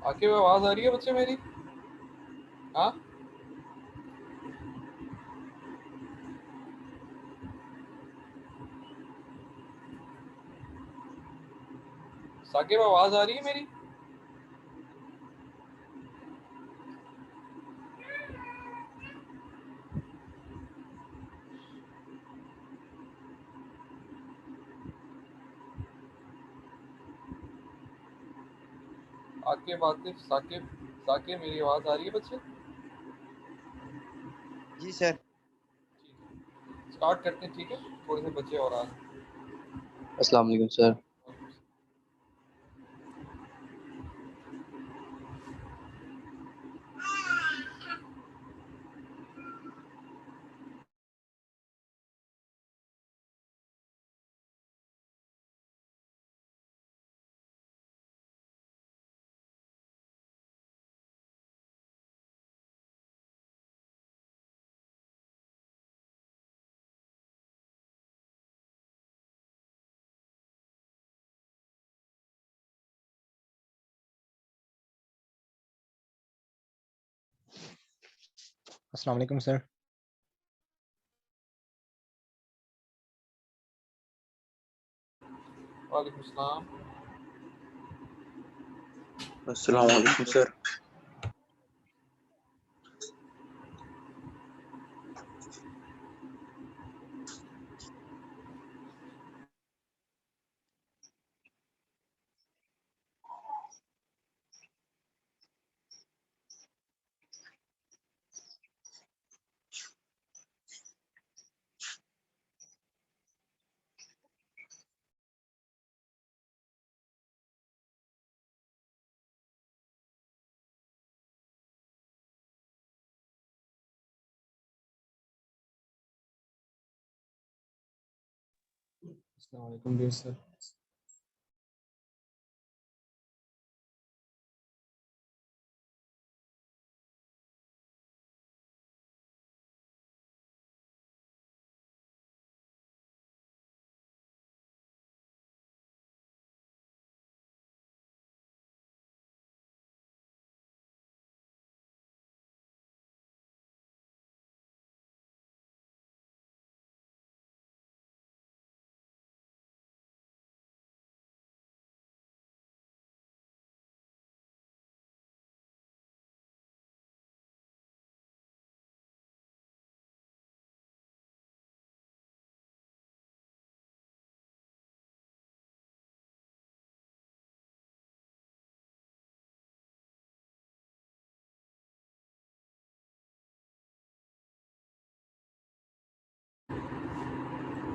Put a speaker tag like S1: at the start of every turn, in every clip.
S1: आके वो आवाज आ रही है बच्चे मेरी? हाँ साकिब, आवाज आ रही है मेरी? आकिब, आतिफ, साकिब, साकिब, मेरी आवाज आ रही है बच्चे?
S2: जी सर।
S1: स्टार्ट करते हैं, ठीक है? थोड़े से बच्चे और आ रहे
S3: अस्सलाम वालेकुम सर।
S1: हैं।
S4: अस्सलाम वालेकुम सर।
S1: वालेकुम सलाम।
S3: अस्सलाम वालेकुम सर।
S4: अस्सलाम वालेकुम डियर सर।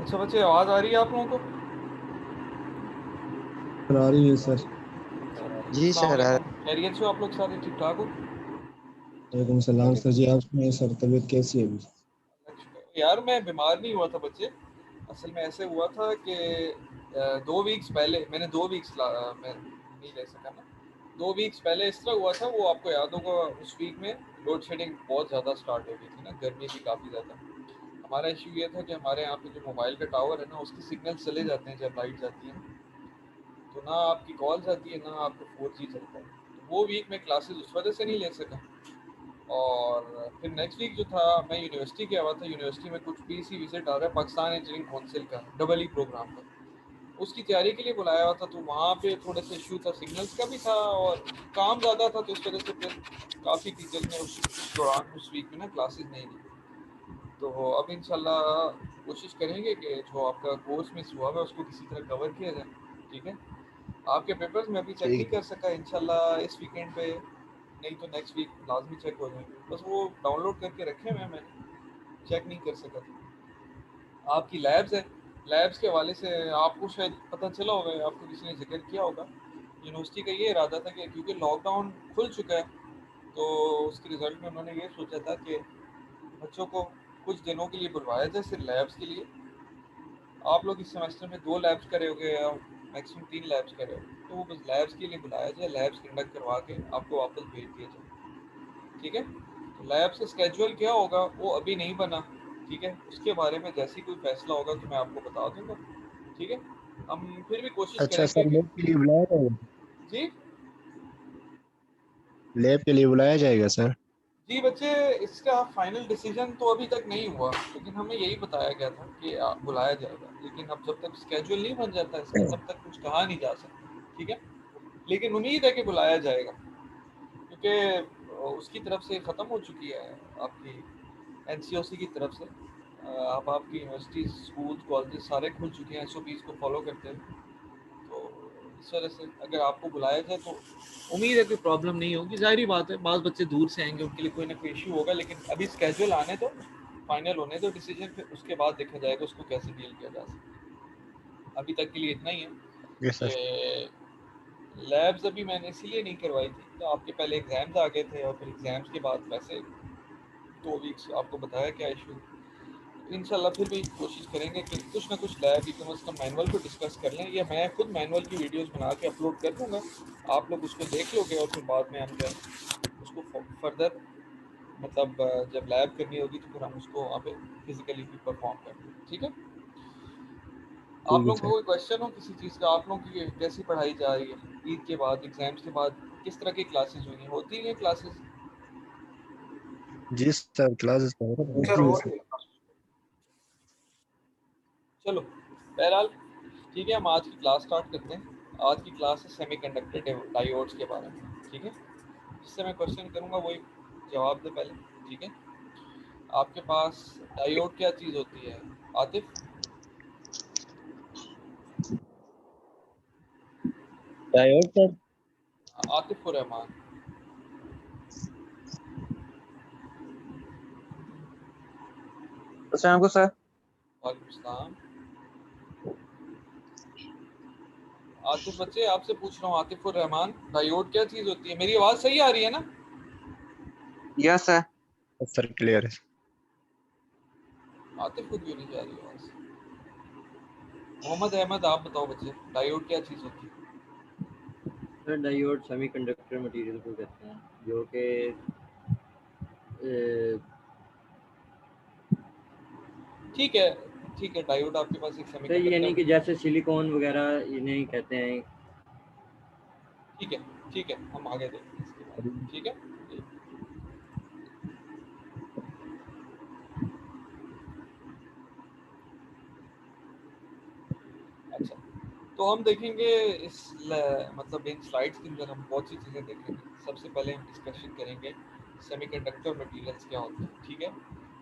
S1: अच्छा बच्चे, आवाज आ रही है आप लोगों को?
S4: आ रही है सर।
S2: जी
S1: अस्सलाम
S2: सर।
S1: वालेकुम, खैरियत से हो आप लोग? सारे ठीक ठाक हो?
S4: वालेकुम सलाम सर जी। आप सुनाइए सर, तबीयत कैसी है अभी?
S1: यार मैं बीमार नहीं हुआ था बच्चे। असल में ऐसे हुआ था कि 2 वीक्स पहले मैंने 2 वीक्स मैं नहीं ले सका ना। 2 वीक्स पहले इस तरह हुआ था, वो आपको याद होगा, उस वीक में लोड शेडिंग बहुत ज़्यादा स्टार्ट हो गई थी ना, गर्मी भी काफ़ी ज़्यादा। हमारा इशू ये था कि हमारे यहाँ पे जो मोबाइल का टावर है ना, उसके सिग्नल चले जाते हैं जब लाइट जाती है, तो ना आपकी कॉल्स आती है ना आपको 4G चलता है। तो वो वीक में क्लासेस उस वजह से नहीं ले सका। और फिर नेक्स्ट वीक जो था, मैं यूनिवर्सिटी गया हुआ था। यूनिवर्सिटी में कुछ पीसी विजिट आ रहा है, पाकिस्तान इंजीनियरिंग काउंसिल का डबल ई प्रोग्राम का, उसकी तैयारी के लिए बुलाया हुआ था। तो वहाँ पे थोड़ा सा इशू था, सिग्नल्स का भी था और काम ज़्यादा था, तो इस वजह से फिर काफ़ी टीचर्स ने उस दौरान उस वीक में ना क्लासेस नहीं ली। तो अब इंशाल्लाह कोशिश करेंगे कि जो आपका कोर्स मिस हुआ है उसको किसी तरह कवर किया जाए, ठीक है? आपके पेपर्स में अभी चेक नहीं
S2: ठीक।
S1: कर सका, इंशाल्लाह इस वीकेंड पे, नहीं तो नेक्स्ट वीक लाजमी चेक हो जाएंगे। बस वो डाउनलोड करके रखे हुए हैं मैंने, चेक नहीं कर सका था। आपकी लैब्स है, लैब्स के हवाले से आपको शायद पता चला होगा, आपको किसी ने जिक्र किया होगा। यूनिवर्सिटी का ये इरादा था कि क्योंकि लॉकडाउन खुल चुका है, तो उसके रिजल्ट में उन्होंने ये सोचा था कि बच्चों को कुछ दिनों के लिए बुलवाया जाए सिर्फ लैब्स के लिए। आप लोग इस सेमेस्टर में 2 लैब्स करे होगे या मैक्सिमम 3 लैब्स करे होगे, तो वो बस लैब्स के लिए बुलाया जाए, लैब्स कंडक्ट करवा के आपको वापस भेज दिया जाए, ठीक है? तो लैब्स का स्केड्यूल क्या होगा वो अभी नहीं बना, ठीक है? उसके बारे में जैसे ही कोई फैसला होगा तो मैं आपको बता दूंगा, ठीक है? हम फिर भी कोशिश
S4: अच्छा
S1: करेंगे
S4: सर,
S1: कि
S4: लोग के लिए बुलाया था?
S1: जी
S4: लैब के लिए बुलाया जाएगा सर?
S1: जी बच्चे, इसका फाइनल डिसीजन तो अभी तक नहीं हुआ, लेकिन हमें यही बताया गया था कि बुलाया जाएगा, लेकिन अब जब तक स्केड्यूल नहीं बन जाता इसका तब तक कुछ कहा नहीं जा सकता, ठीक है। लेकिन उम्मीद है कि बुलाया जाएगा, क्योंकि उसकी तरफ से ख़त्म हो चुकी है आपकी एनसीओसी की तरफ से। अब आपकी यूनिवर्सिटीज़, स्कूल, कॉलेजेस सारे खुल चुके हैं एसओपीज़ को फॉलो करते हैं, तो इस वजह से अगर आपको बुलाया जाए तो उम्मीद है कोई प्रॉब्लम नहीं होगी। ज़ाहिर बात है, बाज़ बच्चे दूर से आएंगे, उनके लिए कोई ना कोई इशू होगा, लेकिन अभी स्केड्यूल आने तो, फाइनल होने तो डिसीजन, फिर उसके बाद देखा जाएगा उसको कैसे डील किया जा सकता है। अभी तक के लिए इतना ही है
S4: ओके सर।
S1: कि लैब्स अभी मैंने इसीलिए नहीं करवाई थी, तो आपके पहले एग्ज़ाम्स आ गए थे और फिर एग्ज़ाम्स के बाद वैसे 2 वीक्स आपको बताया क्या इशू। इंशाल्लाह फिर भी कोशिश करेंगे कि कुछ ना कुछ लैब कम अज़ कम मैनुअल को डिस्कस कर लें, या मैं खुद मैनुअल की वीडियोस बना के अपलोड कर दूंगा, आप लोग उसको देख लोगे और फिर बाद में हम जो है उसको फर्दर, मतलब जब लैब करनी होगी तो फिर हम उसको वहाँ पे फिजिकली भी परफॉर्म करेंगे, ठीक है।
S4: ठीक
S1: आप
S4: है
S1: लोगों को
S4: सर।
S1: कोई क्वेश्चन हो किसी चीज़ का? आप लोगों की कैसी पढ़ाई जा रही है? ईद के बाद, एग्जाम्स के बाद किस तरह की क्लासेस हुई हैं, होती हैं क्लासेस?
S4: जी सर, क्लासेस तो
S1: सर
S4: होती है
S1: हो
S4: सर।
S1: रही है। चलो, बहरहाल ठीक है, हम आज की क्लास स्टार्ट करते हैं। आज की क्लास है सेमीकंडक्टर डायोड्स के बारे में, ठीक है। जिससे मैं क्वेश्चन करूँगा वही जवाब दे पहले, ठीक है। आपके पास डायोड क्या चीज़ होती है आतिफ?
S3: Diode sir.
S1: आतिफ और रहमान।
S3: अस्सलाम वालेकुम सर।
S1: वालेकुम सलाम। आतिफ बच्चे, आपसे पूछ रहा हूँ, आतिफ और रहमान, डायोड क्या चीज़ होती है? मेरी आवाज़ सही आ रही है ना?
S3: Yes sir.
S4: सर क्लियर है।
S1: आतिफ को क्यों नहीं जा रही आवाज़? मोहम्मद अहमद, आप बताओ बच्चे, डायोड क्या चीज़ होती है?
S2: सर डायोड सेमीकंडक्टर मटेरियल को कहते हैं, जो कि
S1: ठीक है, ठीक है, डायोड आपके पास एक
S2: सर यानी कि
S1: सेमीकंडक्टर।
S2: जैसे सिलिकॉन वगैरह इन्हें कहते हैं।
S1: ठीक है, ठीक है, हम आगे देखते हैं इसके बाद, ठीक है। अच्छा, तो हम देखेंगे मतलब इन स्लाइड्स के अंदर हम बहुत सी चीज़ें देखेंगे। सबसे पहले हम डिस्कशन करेंगे सेमीकंडक्टर मटेरियल्स क्या होते हैं, ठीक है।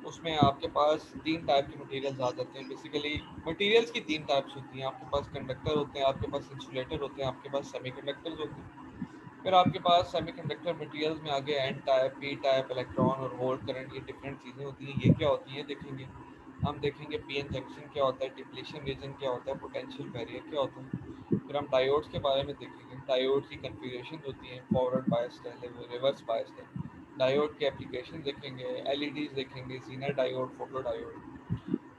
S1: उसमें आपके पास 3 टाइप के मटेरियल्स आ जाते हैं। बेसिकली मटेरियल्स की 3 टाइप्स होती हैं। आपके पास कंडक्टर होते हैं, आपके पास इंसुलेटर होते हैं, आपके पास सेमीकंडक्टर्स होते हैं। फिर आपके पास सेमीकंडक्टर मटेरियल्स में आगे N type, P type, electron और होल्ड करंट, ये डिफरेंट चीज़ें होती हैं। ये क्या होती हैं देखेंगे। हम देखेंगे पीएन जंक्शन क्या होता है, डिप्लीशन रीजन क्या होता है, पोटेंशियल बैरियर क्या होता है। फिर हम डायोड्स के बारे में देखेंगे। डायोड की कन्फिग्रेशन होती है, फॉरवर्ड बायस्ड है, रिवर्स बायस्ड है। डायोड के एप्लीकेशन देखेंगे, एलईडीज देखेंगे, Zener diode, photo diode.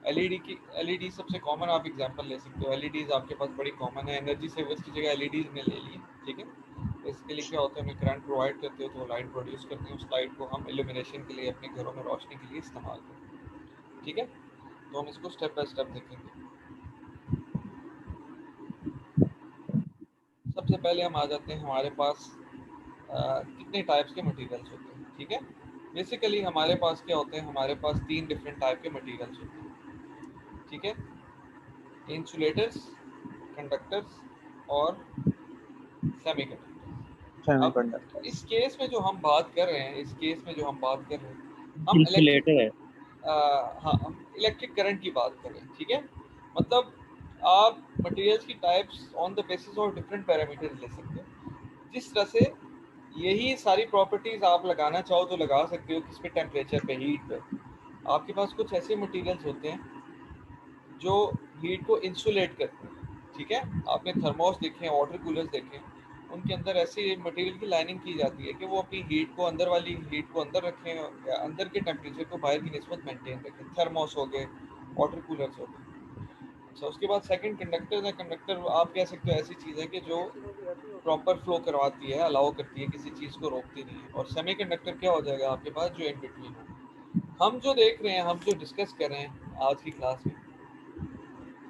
S1: LED सबसे कॉमन आप एग्जांपल ले सकते हो। एलईडीज आपके पास बड़ी कॉमन है, एनर्जी सेवर्स की जगह एलईडीज ने ले ली, ठीक है। इसके लिए क्या होता है, हमें करंट प्रोवाइड करते हो तो वो लाइट प्रोड्यूस करते हैं। उस लाइट को हम इल्यूमिनेशन के लिए, अपने घरों में रोशनी के लिए इस्तेमाल करते हैं, ठीक है। तो हम इसको स्टेप बाय स्टेप देखेंगे। सबसे पहले हम आ जाते हैं, हमारे पास कितने टाइप्स के मटेरियल्स होते हैं, ठीक है। बेसिकली हमारे पास क्या होते हैं, हमारे पास 3 डिफरेंट टाइप के मटेरियल्स होते हैं, ठीक है। इंसुलेटर्स, कंडक्टर्स और सेमीकंडक्टर्स। अब
S3: सेमीकंडक्टर।
S1: इस केस में जो हम बात कर रहे हैं, हम इलेक्ट्रिक,
S3: इंसुलेटर है।
S1: हाँ, हम इलेक्ट्रिक करंट की बात कर रहे हैं, ठीक है। मतलब आप मटेरियल्स की types on the basis of different parameters ले सकते हो। जिस तरह से यही सारी प्रॉपर्टीज आप लगाना चाहो तो लगा सकते हो। किस पे? टेम्परेचर पे, हीट पे। आपके पास कुछ ऐसे मटेरियल्स होते हैं जो हीट को इंसुलेट करते हैं, ठीक है। आपने थर्मोस देखे हैं, वाटर कूलर्स देखे हैं, उनके अंदर ऐसी मटेरियल की लाइनिंग की जाती है कि वो अपनी हीट को, अंदर वाली हीट को अंदर रखें, या अंदर के टेम्परेचर को बाहर की निस्बत मेंटेन रखें। थर्मोस हो गए, वाटर कूलर्स हो गए। अच्छा, उसके बाद सेकंड कंडक्टर है। कंडक्टर आप कह सकते हो ऐसी चीज़ है कि जो प्रॉपर फ्लो करवाती है, अलाउ करती है, किसी चीज़ को रोकती नहीं है। और सेमीकंडक्टर क्या हो जाएगा आपके पास, जो इन बिटवीन हो। हम जो देख रहे हैं, हम जो डिस्कस कर रहे हैं आज की क्लास में,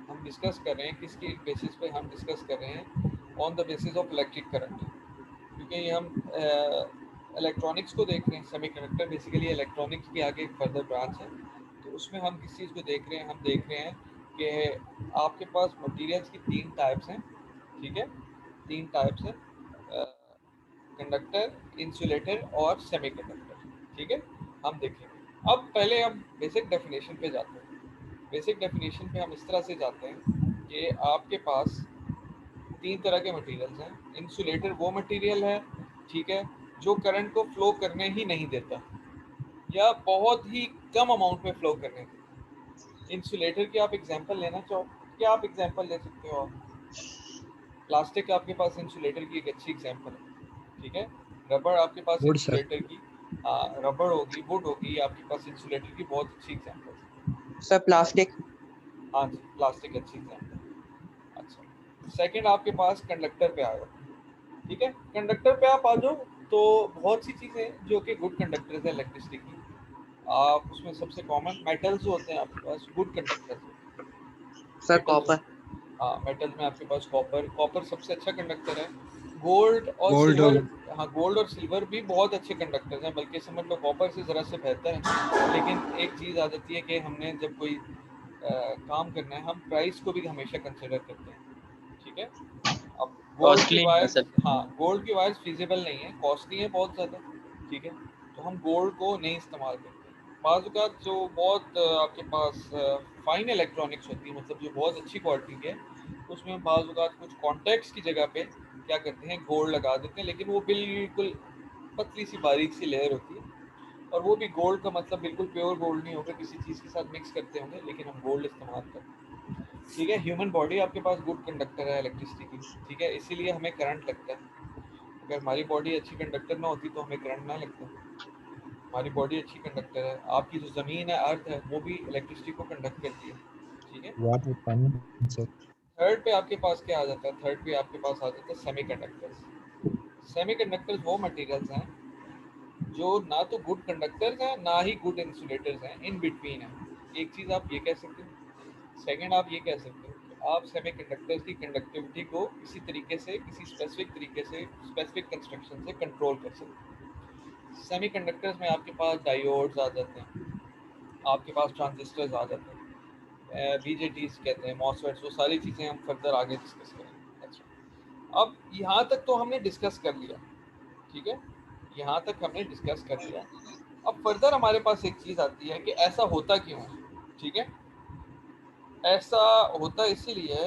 S1: हम डिस्कस कर रहे हैं किसकी बेसिस पे हम डिस्कस कर रहे हैं? On the basis of electric current. क्योंकि ये हम इलेक्ट्रॉनिक्स को देख रहे हैं, सेमीकंडक्टर बेसिकली इलेक्ट्रॉनिक्स की आगे एक फर्दर ब्रांच है। तो उसमें हम किस चीज़ को देख रहे हैं, हम देख रहे हैं कि आपके पास मटेरियल्स की 3 टाइप्स हैं, ठीक है, 3 टाइप्स हैं, कंडक्टर, इंसुलेटर और सेमीकंडक्टर, ठीक है, हम देखेंगे। अब पहले हम बेसिक डेफिनेशन पे जाते हैं। बेसिक डेफिनेशन पे हम इस तरह से जाते हैं कि आपके पास 3 तरह के मटेरियल्स हैं। इंसुलेटर वो मटेरियल है, ठीक है, जो करंट को फ्लो करने ही नहीं देता या बहुत ही कम अमाउंट में फ्लो करने देता। इंसुलेटर की आप एग्जांपल लेना चाहो, क्या आप एग्जांपल ले सकते हो? आप प्लास्टिक आपके पास इंसुलेटर की एक अच्छी एग्जांपल है, ठीक है। रबड़ आपके पास
S4: वुड सर।
S1: इंसुलेटर की, रबड़ होगी, वुड होगी, आपके पास इंसुलेटर की बहुत अच्छी एग्जांपल है।
S3: Sir plastic.
S1: हाँ जी, प्लास्टिक अच्छी एग्जांपल। अच्छा, सेकंड आपके पास कंडक्टर पे आ जाओ, ठीक है। कंडक्टर पे आप आ जाओ तो बहुत सी चीज़ें जो कि गुड कंडक्टर्स है इलेक्ट्रिसिटी की, आप उसमें सबसे कॉमन मेटल्स जो होते हैं आपके पास good conductors.
S3: Sir
S1: metals,
S3: copper.
S1: हाँ, मेटल में आपके पास कॉपर, कॉपर सबसे अच्छा कंडक्टर है। गोल्ड और
S4: गोल्ड
S1: सिल्वर,
S4: हो
S1: हाँ, गोल्ड और सिल्वर भी बहुत अच्छे कंडक्टर्स हैं, बल्कि समझ लो कॉपर से ज़रा से बेहतर है। लेकिन एक चीज़ आ जाती है कि हमने जब कोई काम करना है, हम प्राइस को भी हमेशा कंसिडर करते हैं, ठीक है। अब गोल्ड की
S3: कॉस्टली है
S1: वायर्स,
S3: सर।
S1: हाँ, गोल्ड की वायर्स फिजिबल नहीं है, कॉस्टली है बहुत ज़्यादा, ठीक है, तो हम गोल्ड को नहीं इस्तेमाल करते। बाज़ जो बहुत आपके पास फाइन इलेक्ट्रॉनिक्स होती है, मतलब जो बहुत अच्छी क्वालिटी की है, उसमें हम बाज़ कुछ कॉन्टैक्ट्स की जगह पे क्या करते हैं, गोल्ड लगा देते हैं, लेकिन वो बिल्कुल पतली सी बारीक सी लेयर होती है, और वो भी गोल्ड का मतलब बिल्कुल प्योर गोल्ड नहीं होगा, किसी चीज़ के साथ मिक्स करते होंगे, लेकिन हम गोल्ड इस्तेमाल करते हैं, ठीक है। ह्यूमन बॉडी आपके पास गुड कंडक्टर है इलेक्ट्रिसिटी की, ठीक है, इसीलिए हमें करंट लगता है। अगर हमारी बॉडी अच्छी कंडक्टर ना होती तो हमें करंट ना लगता। हमारी बॉडी अच्छी कंडक्टर है, आपकी जो ज़मीन है, अर्थ है, वो भी इलेक्ट्रिसिटी को कंडक्ट करती है, ठीक है।
S4: वाटर पानी सर।
S1: थर्ड पे आपके पास क्या आ जाता है? थर्ड पे आपके पास आ जाता है सेमीकंडक्टर्स। सेमीकंडक्टर्स वो मटेरियल्स हैं जो ना तो गुड कंडक्टर्स हैं ना ही गुड इंसुलेटर्स हैं, इन बिटवीन है। एक चीज़ आप ये कह सकते हो। सेकंड आप ये कह सकते हो कि आप सेमीकंडक्टर्स की कंडक्टिविटी को किसी तरीके से, किसी स्पेसिफिक तरीके से, स्पेसिफिक कंस्ट्रक्शन से कंट्रोल कर सकते हो। सेमीकंडक्टर्स में आपके पास डायोड्स आ जाते हैं, आपके पास ट्रांजिस्टर्स आ जाते हैं, बीजेटीज कहते हैं, मॉसफेट्स, वो सारी चीज़ें हम फर्दर आगे डिस्कस करेंगे। अच्छा, अब यहाँ तक तो हमने डिस्कस कर लिया, ठीक है, यहाँ तक हमने डिस्कस कर लिया। अब फर्दर हमारे पास एक चीज़ आती है कि ऐसा होता क्यों है, ठीक है। ऐसा होता इसीलिए,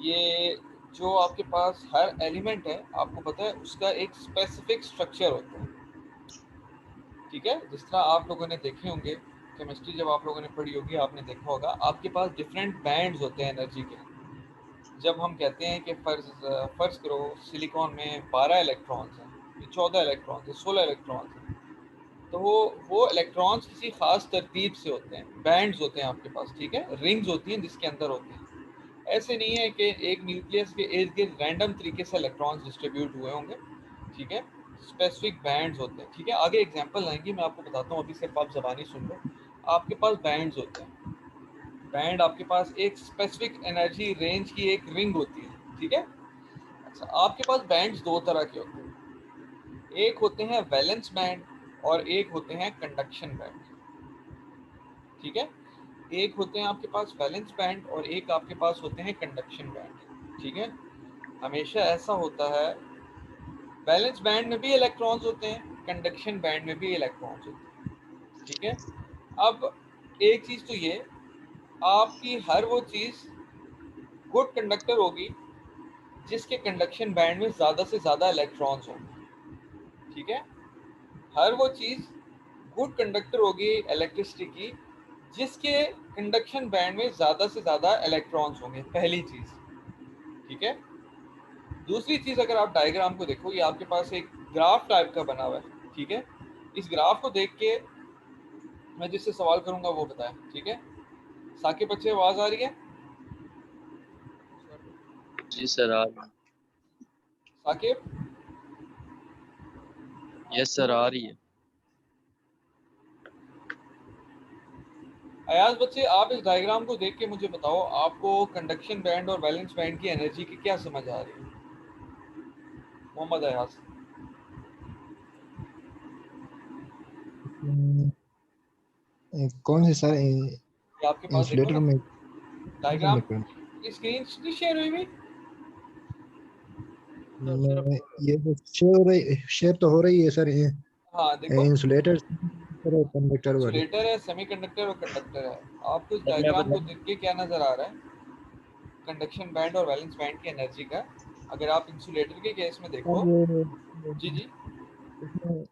S1: ये जो आपके पास हर एलिमेंट है, आपको पता है उसका एक स्पेसिफिक स्ट्रक्चर होता है, ठीक है। जिस तरह आप लोगों ने देखे होंगे केमिस्ट्री, जब आप लोगों ने पढ़ी होगी, आपने देखा होगा आपके पास डिफरेंट बैंड्स होते हैं एनर्जी के। जब हम कहते हैं कि फर्ज करो सिलिकॉन में 12 इलेक्ट्रॉन्स हैं, 14 इलेक्ट्रॉन्स हैं, 16 इलेक्ट्रॉन्स हैं, तो वो इलेक्ट्रॉन्स किसी खास तरतीब से होते हैं, बैंड्स होते हैं आपके पास, ठीक है, रिंग्स होती हैं जिसके अंदर होते हैं। ऐसे नहीं है कि एक न्यूक्लियस के इर्द गिर्द रैंडम तरीके से इलेक्ट्रॉन्स डिस्ट्रीब्यूट हुए होंगे, ठीक है, स्पेसिफिक बैंड्स होते हैं, ठीक है। आगे एग्जांपल आएंगी, मैं आपको बताता हूँ, अभी सिर्फ आप ज़बानी सुन लो। आपके पास बैंड्स होते हैं, बैंड आपके पास एक स्पेसिफिक एनर्जी रेंज की एक रिंग होती है, ठीक है। अच्छा, आपके पास बैंड्स दो तरह के होते हैं, एक होते हैं वैलेंस बैंड और एक होते हैं कंडक्शन बैंड, ठीक है। एक होते हैं आपके पास वैलेंस बैंड और एक आपके पास होते हैं कंडक्शन बैंड, ठीक है। हमेशा ऐसा होता है, वैलेंस बैंड में भी इलेक्ट्रॉन्स होते हैं, कंडक्शन बैंड में भी इलेक्ट्रॉन्स होते हैं, ठीक है। अब एक चीज़ तो ये, आपकी हर वो चीज़ गुड कंडक्टर होगी जिसके कंडक्शन बैंड में ज़्यादा से ज़्यादा इलेक्ट्रॉन्स होंगे, ठीक है। हर वो चीज़ गुड कंडक्टर होगी इलेक्ट्रिसिटी की जिसके कंडक्शन बैंड में ज़्यादा से ज़्यादा इलेक्ट्रॉन्स होंगे, पहली चीज़, ठीक है। दूसरी चीज़, अगर आप डायग्राम को देखो, ये आपके पास एक ग्राफ टाइप का बना हुआ है, ठीक है। इस ग्राफ को देख के मैं जिससे सवाल करूंगा वो बताएं, ठीक है। साकिब, बच्चे आवाज़ आ रही है?
S3: जी सर आ रही
S1: साकिब,
S3: है। यस सर आ रही है।
S1: अयाज बच्चे, आप इस डायग्राम को देख के मुझे बताओ, आपको कंडक्शन बैंड और वैलेंस बैंड की एनर्जी की क्या समझ आ रही है? मोहम्मद अयाज।
S4: कौन से सर
S1: ये आपके पास देखो
S4: इंसुलेटर
S1: ना
S4: में
S1: डायग्राम,
S4: कंडक्टर
S1: स्क्रीन नहीं शेयर हुई भी।
S4: में ये जो शेयर तो हो रही है सर
S1: हाँ देखो,
S4: इंसुलेटर कंडक्टर वाली।
S1: इंसुलेटर है, सेमीकंडक्टर और कंडक्टर है। आपको इस
S2: बदला
S1: डायग्राम
S2: बदला
S1: को देख के क्या नजर आ रहा है? कंडक्शन बैंड और वैलेंस बैंड की एनर्जी का। अगर आप इंसुलेटर के केस में
S4: सर
S1: देखो,
S4: ये
S1: जी जी,
S4: इसमें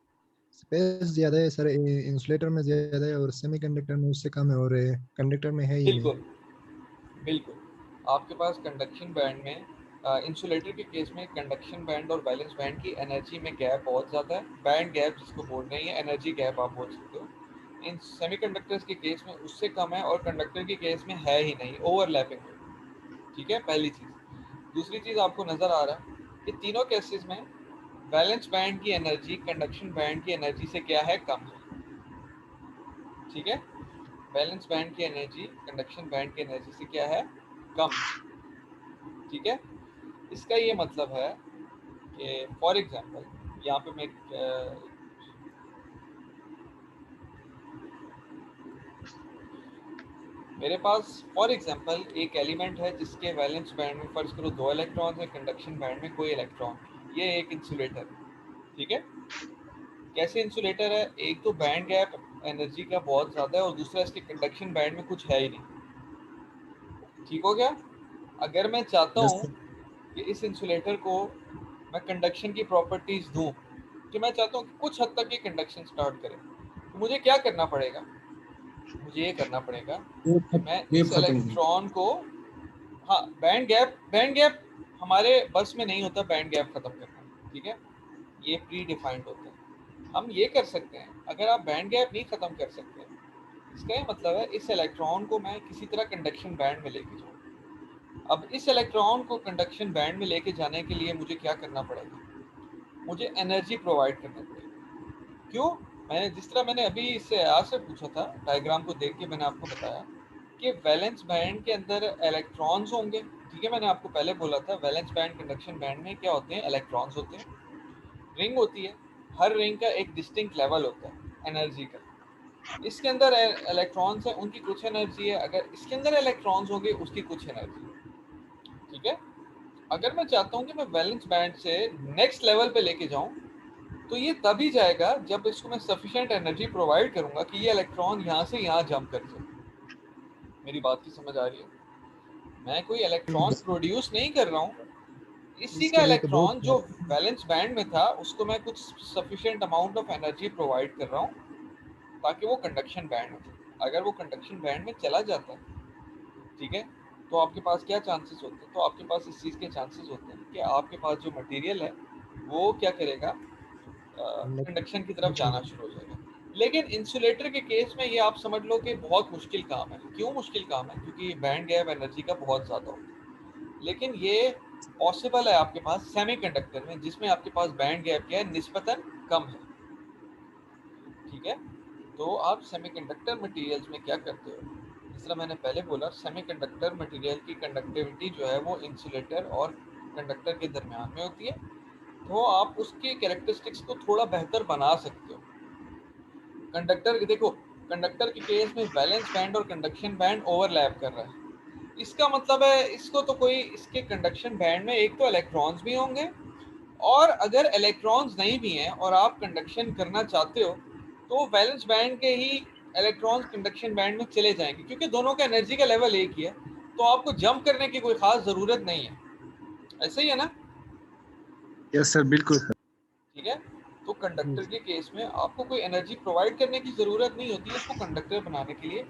S4: स्पेस ज्यादा है सर, इंसुलेटर में ज्यादा है और सेमीकंडक्टर में उससे कम है, और कंडक्टर में है ही नहीं।
S1: बिल्कुल बिल्कुल। आपके पास कंडक्शन बैंड में, इंसुलेटर के केस में कंडक्शन बैंड और वैलेंस बैंड की एनर्जी में गैप बहुत ज़्यादा है। बैंड गैप जिसको बोल रहे हैं, एनर्जी गैप आप बोल सकते हो। इन सेमीकंडक्टर्स के केस में उससे कम है, और कंडक्टर के केस में है ही नहीं, ओवरलैपिंग है। ठीक है, पहली चीज़। दूसरी चीज़ आपको नज़र आ रहा है कि तीनों केसेस में वैलेंस बैंड की एनर्जी कंडक्शन बैंड की एनर्जी से क्या है, कम है। ठीक है, वैलेंस बैंड की एनर्जी कंडक्शन बैंड की एनर्जी से क्या है, कम है। ठीक है, इसका ये मतलब है कि फॉर एग्जांपल यहाँ पे मैं मेरे पास फॉर एग्जांपल एक एलिमेंट है जिसके वैलेंस बैंड में फर्ज करो 2 इलेक्ट्रॉन है, कंडक्शन बैंड में कोई इलेक्ट्रॉन। ये एक इंसुलेटर है। ठीक है, कैसे इंसुलेटर है? एक तो बैंड गैप एनर्जी का बहुत ज़्यादा है, और दूसरा इसके कंडक्शन बैंड में कुछ है ही नहीं। ठीक हो गया। अगर मैं चाहता
S4: यस
S1: हूँ
S4: सर।
S1: कि इस इंसुलेटर को मैं कंडक्शन की प्रॉपर्टीज दूं, कि मैं चाहता हूँ कि कुछ हद तक ये कंडक्शन स्टार्ट करे, तो मुझे क्या करना पड़ेगा? मुझे ये करना पड़ेगा कि मैं
S4: वेव
S1: इस
S4: खत्म हुई।
S1: इलेक्ट्रॉन को, हाँ बैंड गैप हमारे बस में नहीं होता बैंड गैप खत्म करना। ठीक है, ये प्री डिफाइंड होता है। हम ये कर सकते हैं, अगर आप बैंड गैप नहीं खत्म कर सकते, इसका ये मतलब है इस इलेक्ट्रॉन को मैं किसी तरह कंडक्शन बैंड में लेके जाऊँ। अब इस इलेक्ट्रॉन को कंडक्शन बैंड में लेके जाने के लिए मुझे क्या करना पड़ेगा? मुझे एनर्जी प्रोवाइड करनी पड़ेगी। क्यों? मैंने जिस तरह मैंने अभी इससे आज से पूछा था, डायग्राम को देख के मैंने आपको बताया कि वैलेंस बैंड के अंदर इलेक्ट्रॉन्स होंगे। ठीक है, मैंने आपको पहले बोला था वैलेंस बैंड कंडक्शन बैंड में क्या होते हैं, इलेक्ट्रॉन्स होते हैं। रिंग होती है, हर रिंग का एक डिस्टिंक्ट लेवल होता है एनर्जी का। इसके अंदर इलेक्ट्रॉन्स है, उनकी कुछ एनर्जी है, अगर इसके अंदर इलेक्ट्रॉन्स होंगे उसकी कुछ एनर्जी है। ठीक है, अगर मैं चाहता हूँ कि मैं वैलेंस बैंड से नेक्स्ट लेवल पे लेके जाऊं, तो ये तभी जाएगा जब इसको मैं सफिशिएंट एनर्जी प्रोवाइड करूंगा कि ये इलेक्ट्रॉन यहाँ से यहाँ जंप कर जाए। मेरी बात की समझ आ रही है? मैं कोई इलेक्ट्रॉन प्रोड्यूस नहीं कर रहा हूँ, इसी का
S4: इसके लिए तो बहुत
S1: इलेक्ट्रॉन जो वैलेंस बैंड में था उसको मैं कुछ sufficient amount of energy provide कर रहा हूँ ताकि वो कंडक्शन बैंड में चले। अगर वो कंडक्शन बैंड में चला जाता है, ठीक है, तो आपके पास क्या चांसेस होते हैं? तो आपके पास इस चीज़ के चांसेस होते हैं कि आपके पास जो मटेरियल है वो क्या करेगा, कंडक्शन की तरफ जाना शुरू हो जाएगा। लेकिन इंसुलेटर के केस में ये आप समझ लो कि बहुत मुश्किल काम है। क्यों मुश्किल काम है? क्योंकि बैंड गैप एनर्जी का बहुत ज़्यादा होता है। लेकिन ये पॉसिबल है आपके पास सेमीकंडक्टर में, जिसमें आपके पास बैंड गैप क्या है, निस्बतन कम है। ठीक है, तो आप सेमीकंडक्टर मटेरियल्स में क्या करते हो? जिस तरह मैंने पहले बोला, सेमीकंडक्टर मटेरियल की कंडक्टिविटी जो है वो इंसुलेटर और कंडक्टर के दरमियान में होती है। तो आप उसके कैरेक्टरिस्टिक्स को थोड़ा बेहतर बना सकते हो। कंडक्टर देखो, कंडक्टर के केस में वैलेंस बैंड और कंडक्शन बैंड ओवरलैप कर रहा है। इसका मतलब है इसको तो कोई, इसके कंडक्शन बैंड में एक तो इलेक्ट्रॉन्स भी होंगे, और अगर इलेक्ट्रॉन्स नहीं भी हैं और आप कंडक्शन करना चाहते हो, तो वैलेंस बैंड के ही इलेक्ट्रॉन्स कंडक्शन बैंड में चले जाएंगे, क्योंकि दोनों का एनर्जी का लेवल एक ही है। तो आपको जंप करने की कोई खास ज़रूरत नहीं है। ऐसे ही है ना?
S4: यस सर, बिल्कुल सर।
S1: ठीक है, तो कंडक्टर के केस में आपको कोई एनर्जी प्रोवाइड करने की ज़रूरत नहीं होती है इसको कंडक्टर बनाने के लिए।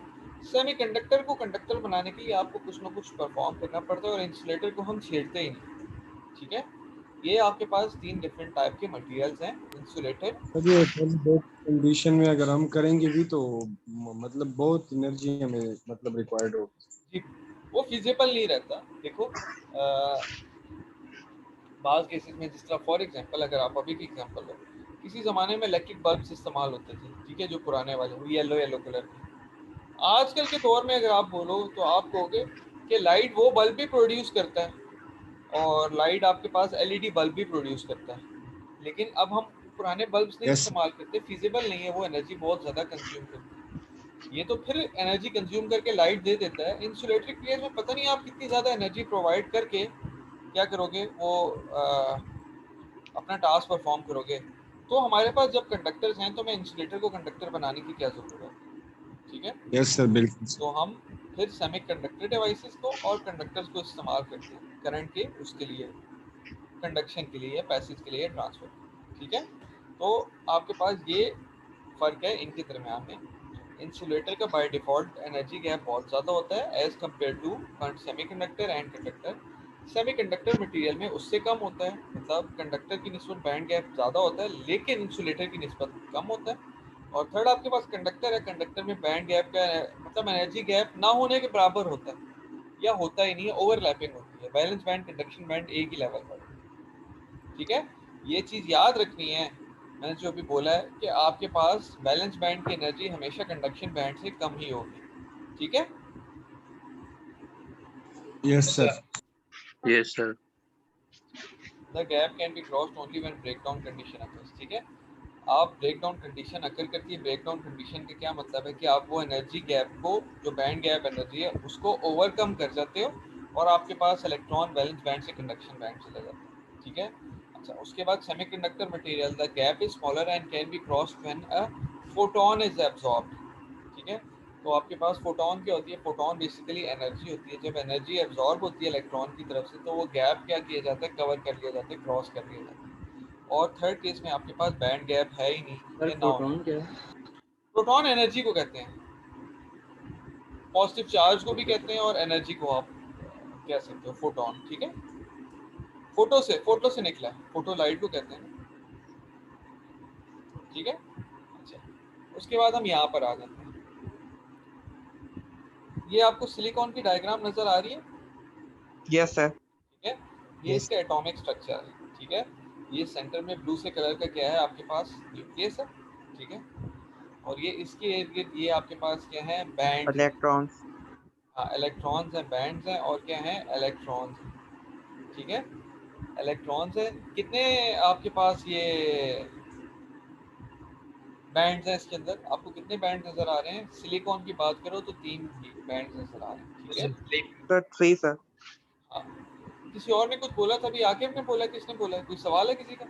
S1: सेमीकंडक्टर को कंडक्टर बनाने के लिए आपको कुछ ना कुछ परफॉर्म करना पड़ता है, और इंसुलेटर को हम छेड़ते ही नहीं। ठीक है, ये आपके पास 3 डिफरेंट टाइप के मटेरियल्स हैं इंसुलेटर।
S4: सर ये बहुत कंडीशन में अगर हम करेंगे भी तो मतलब बहुत एनर्जी हमें मतलब रिक्वायर्ड हो।
S1: जी, वो फिजिबल नहीं रहता। देखो बाज़ केसेस में, जिस तरह फॉर एग्जांपल अगर आप अभी की एग्जांपल लो, किसी ज़माने में इलेक्ट्रिक बल्ब्स इस्तेमाल होते थे, ठीक है, जो पुराने वाले वो येलो येलो कलर के। आजकल के दौर में अगर आप बोलो तो आप कहोगे कि लाइट वो बल्ब भी प्रोड्यूस करता है, और लाइट आपके पास एलईडी बल्ब भी प्रोड्यूस करता है। लेकिन अब हम पुराने बल्ब्स नहीं
S4: Yes.
S1: इस्तेमाल करते, फिजिबल नहीं है, वो एनर्जी बहुत ज़्यादा कंज्यूम करती है। ये तो फिर एनर्जी कंज्यूम करके लाइट दे देता है। इंसुलेटर के केस में पता नहीं आप कितनी ज़्यादा एनर्जी प्रोवाइड करके क्या करोगे, वो अपना टास्क परफॉर्म करोगे। तो हमारे पास जब कंडक्टर्स हैं तो मैं इंसुलेटर को कंडक्टर बनाने की क्या ज़रूरत है, ठीक है।
S4: Yes sir, बिल्कुल sir.
S1: तो हम फिर सेमीकंडक्टर डिवाइसेस को और कंडक्टर्स को इस्तेमाल करते हैं करंट के उसके लिए, कंडक्शन के लिए, पैसेज के लिए, ट्रांसफर, ठीक है। तो आपके पास ये फ़र्क है इनके दरमियान में। इंसुलेटर का बाय डिफ़ॉल्ट एनर्जी गैप बहुत ज़्यादा होता है as compare to semiconductor and conductor. Semiconductor material में उससे कम होता है, मतलब कंडक्टर की निस्बत बैंड गैप ज़्यादा होता है लेकिन इंसुलेटर की निस्बत कम होता है। और थर्ड आपके पास कंडक्टर है, कंडक्टर में बैंड गैप का मतलब एनर्जी गैप ना होने के बराबर होता है या होता ही नहीं है, ओवरलैपिंग होती है। बैलेंस बैंड, कंडक्शन बैंड एक ही लेवल पर, ठीक है। ये चीज़ याद रखनी है, मैंने जो अभी बोला है कि आपके पास बैलेंस बैंड की एनर्जी हमेशा कंडक्शन बैंड से कम ही होगी, ठीक है।
S4: Yes sir.
S3: Yes sir.
S1: The gap can be crossed only when breakdown condition occurs, ठीक है। आप ब्रेकडाउन कंडीशन अकर करती है। ब्रेकडाउन कंडीशन का क्या मतलब है कि आप वो एनर्जी गैप को, जो बैंड गैप एनर्जी है, उसको ओवरकम कर जाते हो और आपके पास इलेक्ट्रॉन बैलेंस बैंड से कंडक्शन बैंड चले जाते हैं, ठीक है। अच्छा, उसके बाद semiconductor material, the gap is smaller and can be crossed when a photon is absorbed, ठीक है। तो आपके पास फोटोन क्या होती है, फोटोन बेसिकली एनर्जी होती है। जब एनर्जी एब्जॉर्ब होती है इलेक्ट्रॉन की तरफ से तो वो गैप क्या किया जाता है, कवर कर लिया जाता है, क्रॉस कर लिया जाता है। और थर्ड केस में आपके पास बैंड गैप है ही नहीं,
S2: सर
S1: ये ना हो।
S2: फोटोन क्या है?
S1: प्रोटॉन एनर्जी को कहते हैं, पॉजिटिव चार्ज को भी
S2: ओके
S1: कहते हैं और एनर्जी को आप कह सकते हो फोटोन, ठीक है। फोटो से निकला है, फोटो लाइट को कहते हैं ना, ठीक है। अच्छा, उसके बाद हम यहाँ पर आ जाते हैं। ये आपको सिलिकॉन की डायग्राम नजर आ रही है,
S5: यस सर।
S1: ठीक है। ये
S4: Yes.
S1: इसका एटॉमिक स्ट्रक्चर है, ठीक है। ये सेंटर में ब्लू से कलर का क्या है आपके पास, न्यूक्लियस है, ठीक है। और ये इसके इर्द गिर्द ये आपके पास क्या है, बैंड,
S5: इलेक्ट्रॉन्स।
S1: हाँ इलेक्ट्रॉन्स हैं, बैंड्स हैं, और क्या है, इलेक्ट्रॉन्स, ठीक है। इलेक्ट्रॉन्स है, कितने आपके पास ये बैंड्स हैं इसके अंदर, आपको कितने बैंड नजर आ रहे हैं। सिलिकॉन की बात करो तो 3 बैंड नजर आ रहे हैं, ठीक है।
S5: Sir 3 sir.
S1: हाँ, किसी और ने कुछ बोला था अभी, आकिब ने बोला, किसने बोला, कोई सवाल है किसी का।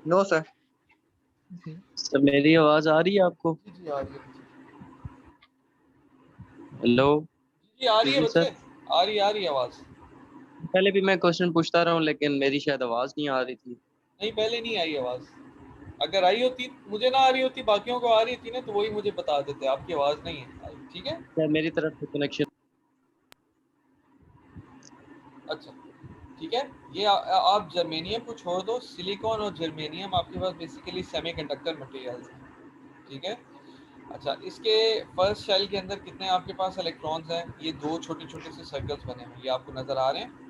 S5: No sir.
S3: सर मेरी आवाज आ रही है आपको?
S1: जी जी आ रही है,
S3: हेलो।
S1: जी आ रही है
S3: जी
S1: बच्चे,
S3: सर,
S1: आ रही है आवाज।
S3: पहले भी मैं क्वेश्चन पूछता रहा हूँ लेकिन मेरी शायद आवाज नहीं आ रही थी।
S1: नहीं पहले नहीं आई आवाज, अगर आई होती, मुझे ना आ रही होती, बाकियों को आ रही थी ना, तो वही मुझे बता देते आपकी आवाज नहीं है आई, ठीक है।
S3: सर मेरी तरफ से कनेक्शन।
S1: अच्छा, ठीक है। ये आप जर्मेनियम को छोड़ दो, सिलिकॉन और जर्मेनियम आपके पास बेसिकली सेमीकंडक्टर मटेरियल्स हैं, ठीक है। अच्छा, इसके फर्स्ट शेल के अंदर कितने आपके पास इलेक्ट्रॉन्स हैं, ये 2 छोटे छोटे से सर्कल्स बने हुए हैं, ये आपको नजर आ रहे हैं,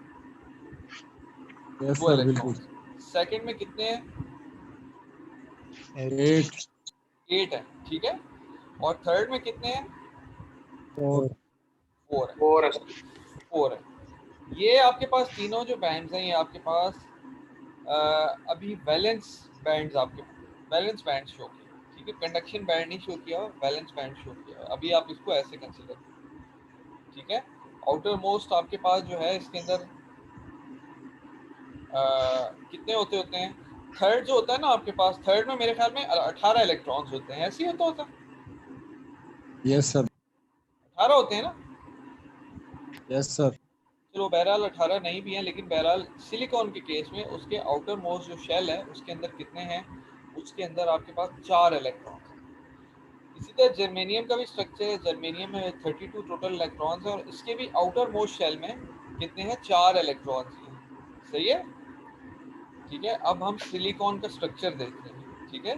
S4: Yes
S1: वो
S4: sir, बिल्कुल.
S1: इलेक्ट्रॉन्स। सेकंड में कितने हैं,
S4: 8.
S1: 8 है, ठीक है। और थर्ड में कितने हैं,
S4: 4.
S1: 4 है, 4 है। ये आपके पास तीनों जो बैंड्स हैं, ये आपके पास अभी वैलेंस बैंड्स, आपके वैलेंस बैंड शो किया, ठीक है। कंडक्शन बैंड नहीं शो किया, वैलेंस बैंड शो किया। अभी आप इसको ऐसे कंसीडर करें, ठीक है। आउटर मोस्ट आपके पास जो है इसके अंदर कितने होते हैं, थर्ड जो होता है ना आपके पास, थर्ड में मेरे ख्याल में 18 इलेक्ट्रॉन्स होते हैं, ऐसे ही होता है,
S4: Yes sir.
S1: 18 होते हैं ना।
S4: Yes sir.
S1: चलो बहरहाल 18 नहीं भी हैं, लेकिन बहरहाल सिलिकॉन के केस में उसके आउटर मोस्ट जो शेल है उसके अंदर कितने हैं, उसके अंदर आपके पास 4 इलेक्ट्रॉन्स हैं। इसी तरह जर्मेनियम का भी स्ट्रक्चर है, जर्मेनियम में 32 टोटल इलेक्ट्रॉन्स हैं और इसके भी आउटर मोस्ट शेल में कितने हैं, 4 इलेक्ट्रॉन्स हैं, सही है, ठीक है। अब हम सिलिकॉन का स्ट्रक्चर देख रहे हैं, ठीक है।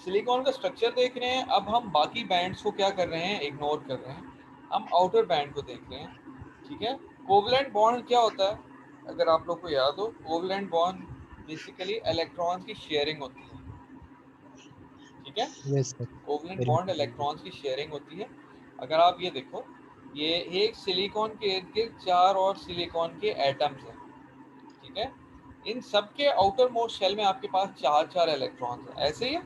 S1: सिलिकॉन का स्ट्रक्चर देख रहे हैं, अब हम बाकी बैंड्स को क्या कर रहे हैं, इग्नोर कर रहे हैं, हम आउटर बैंड को देख रहे हैं, ठीक है। कोवलेंट बॉन्ड क्या होता है, अगर आप लोग को याद हो, कोवलेंट बॉन्ड बेसिकली इलेक्ट्रॉन्स की शेयरिंग होती है, ठीक है।
S4: Yes sir.
S1: Covalent
S4: Very
S1: bond
S4: important.
S1: Electrons की शेयरिंग होती है। अगर आप ये देखो, ये एक सिलिकॉन के इर्द गिर्द 4 और सिलिकॉन के एटम्स हैं, ठीक है। इन सब के आउटर मोस्ट शेल में आपके पास 4 इलेक्ट्रॉन्स हैं, ऐसे ही है।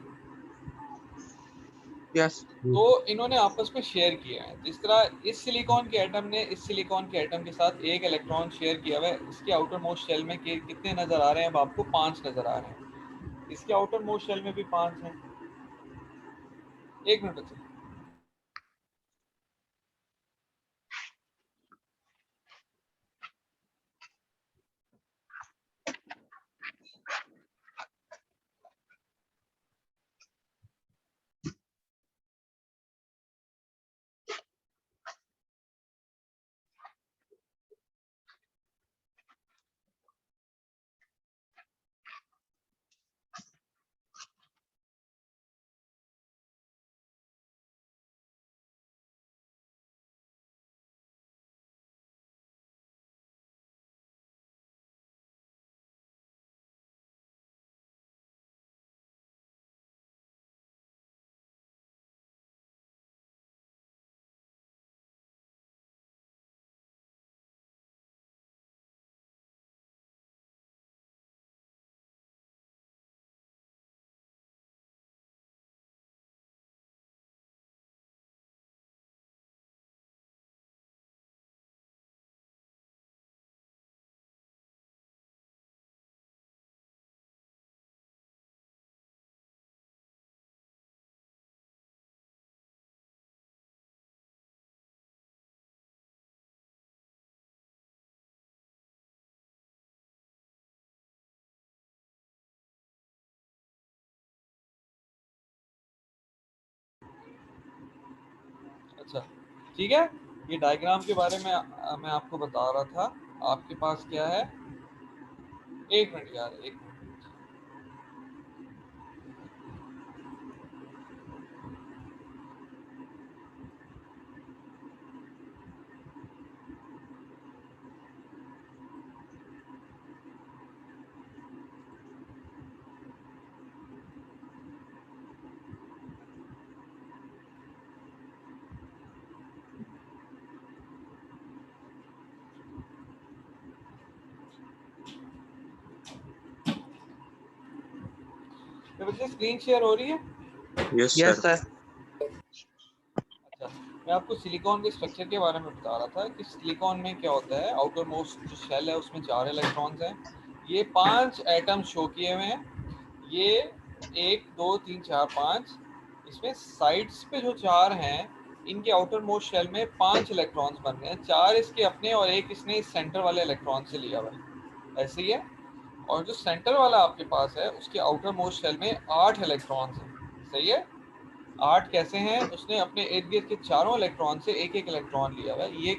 S5: Yes.
S1: तो इन्होंने आपस में शेयर किया है। जिस तरह इस सिलिकॉन के एटम ने इस सिलिकॉन के एटम के साथ एक इलेक्ट्रॉन शेयर किया हुआ है, इसके आउटर मोस्ट शेल में कितने नजर आ रहे हैं? अब आपको 5 नजर आ रहे हैं। इसके आउटर मोस्ट शेल में भी 5 हैं। एक मिनट बच्चे। अच्छा ठीक है, ये डायग्राम के बारे में मैं आपको बता रहा था। आपके पास क्या है? एक मिनट यार, एक मिनट। तो बच्चे स्क्रीन शेयर हो रही है?
S5: Yes, sir.
S1: अच्छा, मैं आपको सिलिकॉन के स्ट्रक्चर के बारे में बता रहा था कि सिलिकॉन में क्या होता है। आउटर मोस्ट जो शेल है उसमें 4 इलेक्ट्रॉन्स हैं। ये 5 एटम शो किए हुए हैं। ये 1 2 3 4 5, इसमें साइड्स पे जो 4 हैं इनके आउटर मोस्ट शेल में 5 इलेक्ट्रॉन्स बन रहे हैं। 4 इसके अपने और एक इसने इस सेंटर वाले इलेक्ट्रॉन से लिया हुआ है, ऐसे ही है। और जो सेंटर वाला आपके पास है उसके आउटर मोस्ट शेल में 8 इलेक्ट्रॉन्स हैं, सही है। 8 कैसे हैं? उसने अपने इर्द गिर्द के चारों इलेक्ट्रॉन से एक एक इलेक्ट्रॉन लिया हुआ है। ये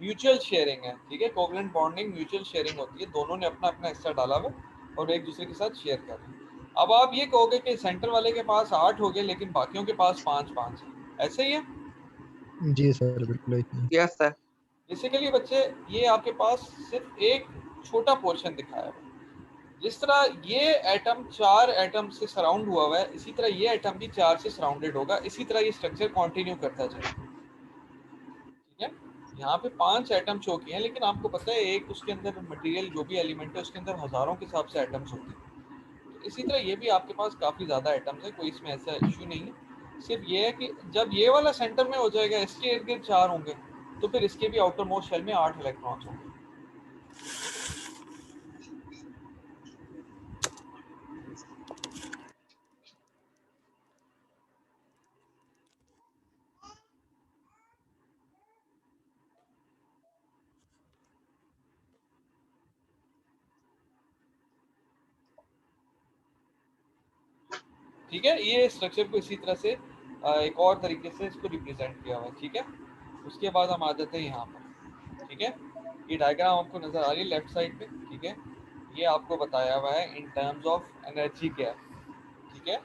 S1: म्यूचुअल शेयरिंग है, ठीक है। कोवलेंट बॉन्डिंग म्यूचुअल शेयरिंग होती है, दोनों ने अपना अपना हिस्सा डाला हुआ है और एक दूसरे के साथ शेयर कर रहे हैं। अब आप ये कहोगे कि सेंटर वाले के पास 8 हो गए लेकिन बाकियों के पास 5 है, ऐसे ही है।
S4: जी सर, बिल्कुल ऐसे ही।
S5: Yes, sir.
S1: बेसिकली बच्चे, ये आपके पास सिर्फ एक छोटा पोर्शन दिखाया हुआ है। जिस तरह ये एटम 4 एटम से सराउंड हुआ है, इसी तरह ये एटम भी 4 से सराउंडेड होगा। इसी तरह ये स्ट्रक्चर कंटिन्यू करता जाएगा, ठीक है। यहाँ पे 5 एटम शो किए हैं, लेकिन आपको पता है एक उसके अंदर मटेरियल जो भी एलिमेंट है उसके अंदर हजारों के हिसाब से एटम्स होते हैं। तो इसी तरह ये भी आपके पास काफी ज्यादा एटम्स है, कोई इसमें ऐसा इश्यू नहीं है। सिर्फ ये है कि जब ये वाला सेंटर में हो जाएगा, इसके इर्द गिर्द 4 होंगे, तो फिर इसके भी आउटर मोस्ट शेल में 8 इलेक्ट्रॉन्स होंगे। ठीक है, ये स्ट्रक्चर को इसी तरह से एक और तरीके से इसको रिप्रेजेंट किया हुआ है, ठीक है। उसके बाद हम आ जाते हैं यहाँ पर, ठीक है। ये डायग्राम आपको नजर आ रही है लेफ्ट साइड पे, ठीक है। ये आपको बताया हुआ है in terms of energy gap, ठीक है।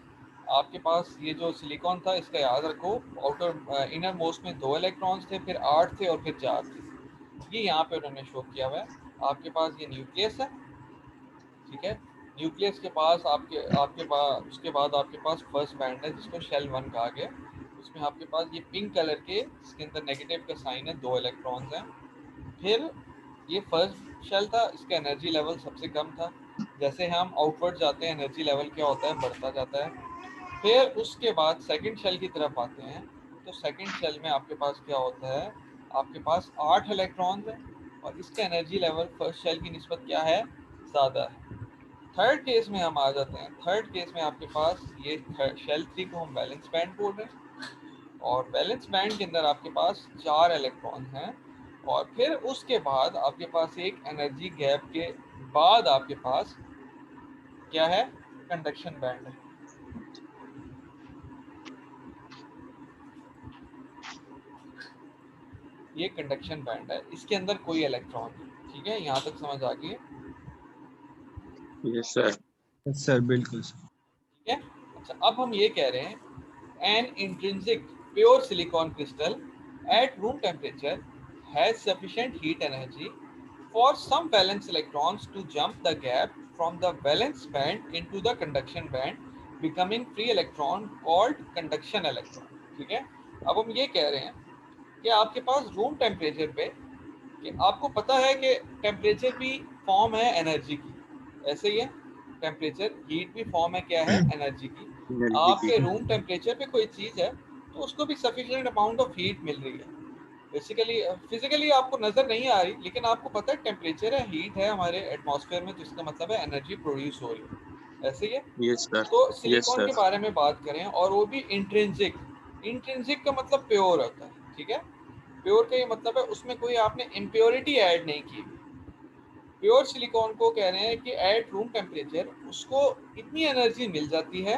S1: आपके पास ये जो सिलिकॉन था इसका याद रखो, आउटर इनर मोस्ट में 2 इलेक्ट्रॉन्स थे, फिर 8 थे और फिर 4 थे। ये यहाँ पे उन्होंने शो किया हुआ है। आपके पास ये न्यूक्लियस है, ठीक है। न्यूक्लियस के पास आपके पास उसके बाद आपके पास फर्स्ट बैंड है जिसको शेल 1 कहा गया। उसमें आपके पास ये पिंक कलर के, जिसके अंदर नेगेटिव का साइन है, 2 इलेक्ट्रॉन्स हैं। फिर ये फर्स्ट शेल था, इसका एनर्जी लेवल सबसे कम था। जैसे हम आउटवर्ड जाते हैं एनर्जी लेवल क्या होता है, बढ़ता जाता है। फिर उसके बाद सेकंड शेल की तरफ आते हैं, तो सेकंड शेल में आपके पास क्या होता है, आपके पास 8 इलेक्ट्रॉन्स हैं और इसका एनर्जी लेवल फर्स्ट शेल की निस्बत क्या है, ज़्यादा है। थर्ड केस में हम आ जाते हैं। थर्ड केस में आपके पास ये शेल 3 को हम वैलेंस बैंड बोल रहे हैं और वैलेंस बैंड के अंदर आपके पास 4 इलेक्ट्रॉन हैं और फिर उसके बाद आपके पास एक एनर्जी गैप के बाद आपके पास क्या है, कंडक्शन बैंड है। ये कंडक्शन बैंड है, इसके अंदर कोई इलेक्ट्रॉन नहीं। ठीक है, यहाँ तक समझ आ गई है?
S3: Yes sir.
S4: यस सर, बिल्कुल सर।
S1: ठीक है। अच्छा, अब हम ये कह रहे हैं an intrinsic pure silicon crystal at room temperature has sufficient heat energy for some valence electrons to jump the gap from the valence band into the conduction band becoming free electron called conduction electron. ठीक है, अब हम ये कह रहे हैं कि आपके पास रूम टेम्परेचर पे, कि आपको पता है कि टेम्परेचर भी फॉर्म है एनर्जी की, ऐसे ही है टेम्परेचर, हीट भी फॉर्म है क्या है, एनर्जी की।
S3: एनर्जी की।
S1: आपके रूम टेम्परेचर पे कोई चीज़ है तो उसको भी सफिशिएंट अमाउंट ऑफ हीट मिल रही है। बेसिकली फिजिकली आपको नजर नहीं आ रही, लेकिन आपको पता है टेम्परेचर है, हीट है हमारे एटमॉस्फेयर में, तो इसका मतलब है एनर्जी प्रोड्यूस हो रही है, ऐसे ही है।
S3: Yes sir.
S1: तो
S3: यस
S1: सिलिकॉन
S3: सर।
S1: के बारे में बात करें और वो भी इंट्रिंसिक। इंट्रिंसिक का मतलब प्योर होता है। ठीक है, प्योर का ये मतलब है उसमें कोई आपने इम्प्योरिटी ऐड नहीं की। प्योर सिलिकॉन को कह रहे हैं कि एट रूम टेम्परेचर उसको इतनी एनर्जी मिल जाती है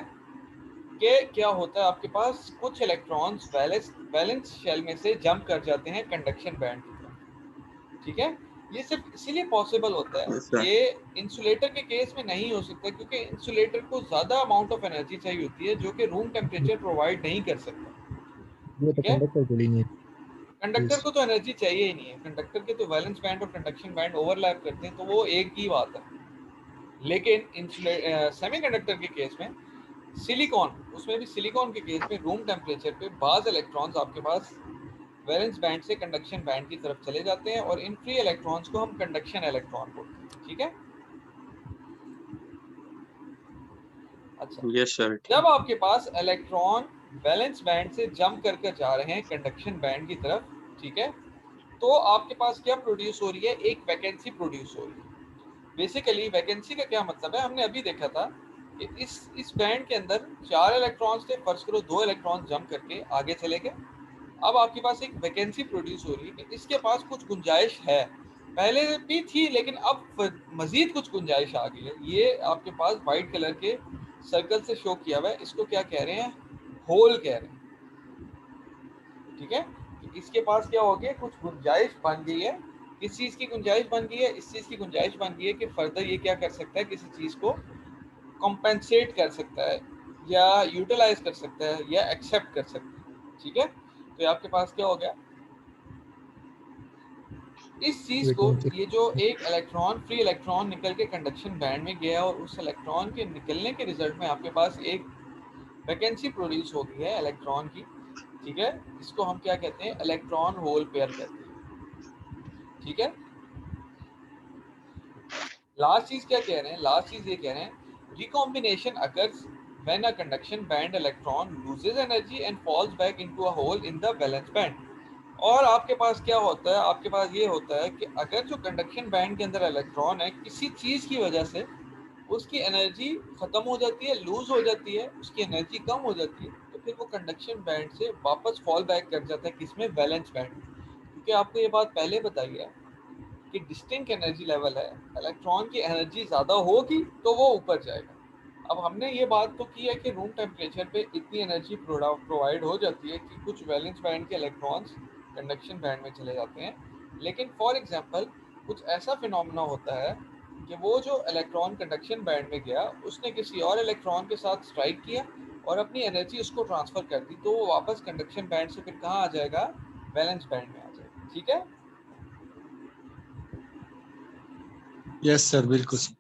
S1: कि क्या होता है, आपके पास कुछ इलेक्ट्रॉन्स वैलेंस शेल में से जंप कर जाते हैं कंडक्शन बैंड की तरफ। ठीक है, ये सिर्फ इसीलिए पॉसिबल होता है,
S3: यस सर।
S1: ये इंसुलेटर के केस में नहीं हो सकता क्योंकि इंसुलेटर को ज़्यादा अमाउंट ऑफ एनर्जी चाहिए होती है जो कि रूम टेम्परेचर प्रोवाइड नहीं कर सकता।
S4: ये तो
S1: ठीक है,
S4: कंडक्टर के लिए नहीं है।
S1: कंडक्टर को तो एनर्जी चाहिए ही नहीं है, कंडक्टर के तो वैलेंस बैंड और कंडक्शन बैंड ओवरलैप करते हैं, तो वो एक ही बात है। लेकिन सेमीकंडक्टर के केस में, सिलिकॉन, उसमें भी सिलिकॉन के केस में रूम टेम्परेचर पे बाज इलेक्ट्रॉन्स आपके पास वैलेंस बैंड से कंडक्शन बैंड की तरफ चले जाते हैं और इन फ्री इलेक्ट्रॉन्स को हम कंडक्शन इलेक्ट्रॉन बोलते हैं। ठीक है। अच्छा,
S3: यस सर।
S1: जब आपके पास इलेक्ट्रॉन वैलेंस बैंड से जंप करके जा रहे हैं कंडक्शन बैंड की तरफ, ठीक है, तो आपके पास क्या प्रोड्यूस हो रही है, एक वैकेंसी प्रोड्यूस हो रही है। बेसिकली वैकेंसी का क्या मतलब है, हमने अभी देखा था कि इस बैंड के अंदर 4 इलेक्ट्रॉन्स थे, फर्ज करो 2 इलेक्ट्रॉन जंप करके आगे चले गए। अब आपके पास एक वैकेंसी प्रोड्यूस हो रही है कि इसके पास कुछ गुंजाइश है, पहले भी थी लेकिन अब मजीद कुछ गुंजाइश आ गई है। ये आपके पास वाइट कलर के सर्कल से शो किया हुआ है, इसको क्या कह रहे हैं, होल कह रहे हैं। ठीक है, तो इसके पास क्या हो गया, कुछ गुंजाइश बन गई है। किस चीज़ की गुंजाइश बन गई है, इस चीज़ की गुंजाइश बन गई है कि फर्दर ये क्या कर सकता है, किसी चीज़ को कॉम्पेंसेट कर सकता है या यूटिलाइज कर सकता है या एक्सेप्ट कर सकता है। ठीक है, तो ये आपके पास क्या हो गया, इस चीज को,
S4: वैकेंसी।
S1: ये जो एक इलेक्ट्रॉन फ्री इलेक्ट्रॉन निकल के कंडक्शन बैंड में गया और उस इलेक्ट्रॉन के निकलने के रिजल्ट में आपके पास एक वैकेंसी प्रोड्यूस हो गई है इलेक्ट्रॉन की। ठीक है, इसको हम क्या कहते हैं, इलेक्ट्रॉन होल पेयर कहते हैं। ठीक है, लास्ट चीज क्या कह रहे हैं, लास्ट चीज ये कह रहे हैं, recombination occurs when a conduction band electron loses energy and falls back into a hole in the valence band. और आपके पास क्या होता है, आपके पास ये होता है कि अगर जो कंडक्शन बैंड के अंदर इलेक्ट्रॉन है किसी चीज़ की वजह से उसकी एनर्जी ख़त्म हो जाती है, लूज हो जाती है, उसकी एनर्जी कम हो जाती है, तो फिर वो कंडक्शन बैंड से वापस फॉल बैक कर जाता है किसमें, वैलेंस बैंड। क्योंकि आपको ये बात पहले बताई है कि डिस्टिंक्ट एनर्जी लेवल है, इलेक्ट्रॉन की एनर्जी ज़्यादा होगी तो वो ऊपर जाएगा। अब हमने ये बात तो की है कि रूम टेम्परेचर पे इतनी एनर्जी प्रोवाइड हो जाती है कि कुछ वैलेंस बैंड के इलेक्ट्रॉन्स कंडक्शन बैंड में चले जाते हैं। लेकिन फॉर एग्जांपल कुछ ऐसा फिनोमेना होता है कि वो जो इलेक्ट्रॉन कंडक्शन बैंड में गया उसने किसी और इलेक्ट्रॉन के साथ स्ट्राइक किया और अपनी एनर्जी उसको ट्रांसफ़र कर दी, तो वो वापस कंडक्शन बैंड से फिर कहाँ आ जाएगा, वैलेंस बैंड में आ जाएगा। ठीक है,
S4: यस सर, बिल्कुल sir.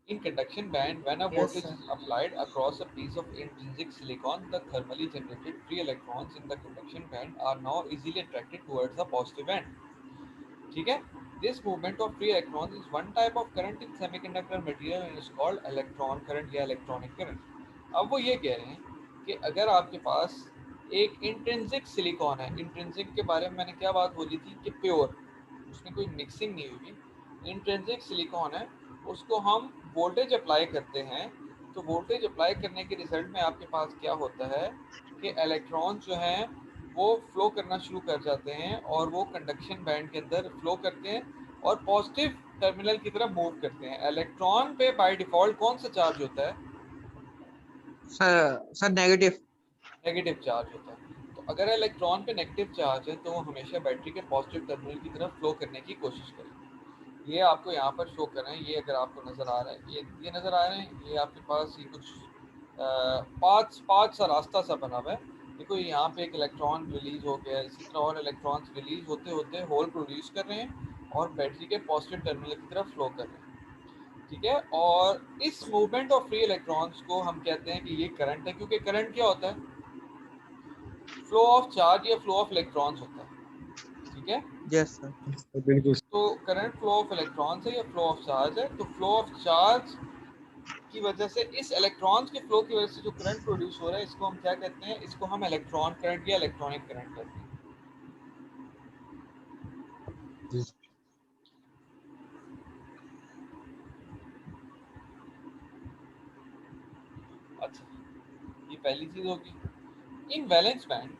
S1: in conduction band, when a
S5: Yes,
S1: voltage
S5: sir.
S1: is applied across a piece of intrinsic silicon, the thermally generated free electrons in the conduction band are now easily attracted towards the positive end. ठीक है, This movement of free electrons is one type of current in semiconductor material and is called electron current या electronic current. अब वो ये कह रहे हैं कि अगर आपके पास एक इंट्रिंसिक सिलिकॉन है, इंट्रिंसिक के बारे में मैंने क्या बात बोली थी कि प्योर, उसमें कोई मिक्सिंग नहीं हुई, इंट्रिंसिक सिलिकॉन है, उसको हम वोल्टेज अप्लाई करते हैं, तो वोल्टेज अप्लाई करने के रिजल्ट में आपके पास क्या होता है कि इलेक्ट्रॉन जो हैं वो फ्लो करना शुरू कर जाते हैं और वो कंडक्शन बैंड के अंदर फ्लो करते हैं और पॉजिटिव टर्मिनल की तरफ मूव करते हैं। इलेक्ट्रॉन पे बाय डिफॉल्ट कौन सा चार्ज होता है?
S5: Sir negative.
S1: नेगेटिव चार्ज होता है। तो अगर इलेक्ट्रॉन पे नेगेटिव चार्ज है तो वो हमेशा बैटरी के पॉजिटिव टर्मिनल की तरफ फ्लो करने की कोशिश करेंगे। ये आपको यहाँ पर शो कर रहे हैं, ये अगर आपको नज़र आ रहा है, ये नज़र आ रहे हैं, ये आपके पास ये कुछ पाँच सा रास्ता सा बना हुआ है। देखो यहाँ पे एक इलेक्ट्रॉन रिलीज हो गया, इसी तरह और इलेक्ट्रॉन्स रिलीज होते होते होल प्रोड्यूस कर रहे हैं और बैटरी के पॉजिटिव टर्मिनल की तरफ फ्लो कर रहे हैं, ठीक है। और इस मूवमेंट ऑफ फ्री इलेक्ट्रॉन्स को हम कहते हैं कि ये करंट है, क्योंकि करंट क्या होता है? फ्लो ऑफ चार्ज या फ्लो ऑफ इलेक्ट्रॉन्स होता है, ठीक है।
S5: Yes sir.
S4: बिल्कुल।
S1: तो करंट फ्लो ऑफ इलेक्ट्रॉन्स है या फ्लो ऑफ चार्ज है, तो फ्लो ऑफ चार्ज की वजह से, इस इलेक्ट्रॉन्स के फ्लो की वजह से जो करंट प्रोड्यूस हो रहा है, इसको हम क्या कहते हैं? इसको हम इलेक्ट्रॉन करंट या इलेक्ट्रॉनिक करंट कहते हैं।
S4: जी।
S1: अच्छा, ये पहली चीज होगी। In valence band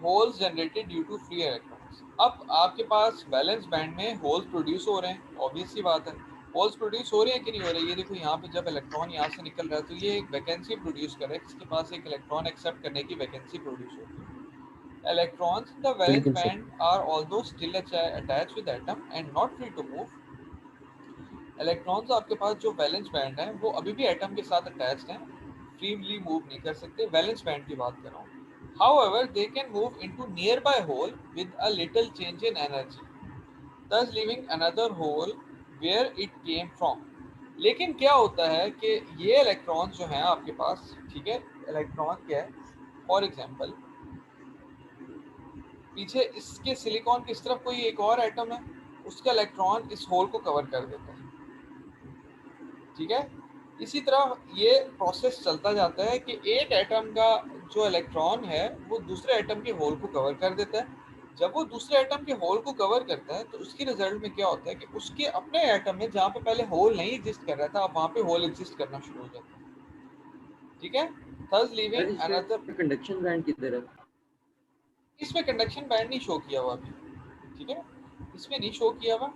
S1: holes generated due to free electrons. अब आपके पास वैलेंस बैंड में होल्स प्रोड्यूस हो रहे हैं, ऑब्वियस सी बात है। होल्स प्रोड्यूस हो रहे हैं कि नहीं हो रहे? ये देखो यहाँ पे जब इलेक्ट्रॉन यहाँ से निकल रहा है तो ये एक वैकेंसी प्रोड्यूस कर रहा है, किसके पास एक इलेक्ट्रॉन एक्सेप्ट करने की वैकेंसी प्रोड्यूस होती है। Electrons in the valence
S4: बिल्कुल sir.
S1: band are although still attached with atom and not free to move. Electrons आपके पास जो वैलेंस बैंड है वो अभी भी एटम के साथ अटैच्ड हैं, फ्रीली मूव नहीं कर सकते। वैलेंस बैंड की बात कर रहा हूँ। However, they can move into nearby hole with a little change in energy, thus leaving another hole where it came from. लेकिन क्या होता है कि ये इलेक्ट्रॉन जो हैं आपके पास, ठीक है, इलेक्ट्रॉन क्या है? फॉर एग्जाम्पल पीछे इसके सिलिकॉन की इस तरफ कोई एक और एटम है, उसका इलेक्ट्रॉन इस होल को कवर कर देता है, ठीक है। इसी तरह ये प्रोसेस चलता जाता है कि एक एटम का जो इलेक्ट्रॉन है वो दूसरे एटम के होल को कवर कर देता है। जब वो दूसरे एटम के होल को कवर करता है तो उसके रिजल्ट में क्या होता है कि उसके अपने एटम में जहाँ पे पहले होल नहीं एग्जिस्ट कर रहा था, अब वहाँ पे होल एग्जिस्ट करना शुरू हो जाता है, ठीक है। थर्स लिविंग अनदर।
S2: कंडक्शन बैंड किधर है?
S1: इसमें कंडक्शन बैंड नहीं शो किया हुआ अभी, ठीक है, इसमें नहीं शो किया हुआ।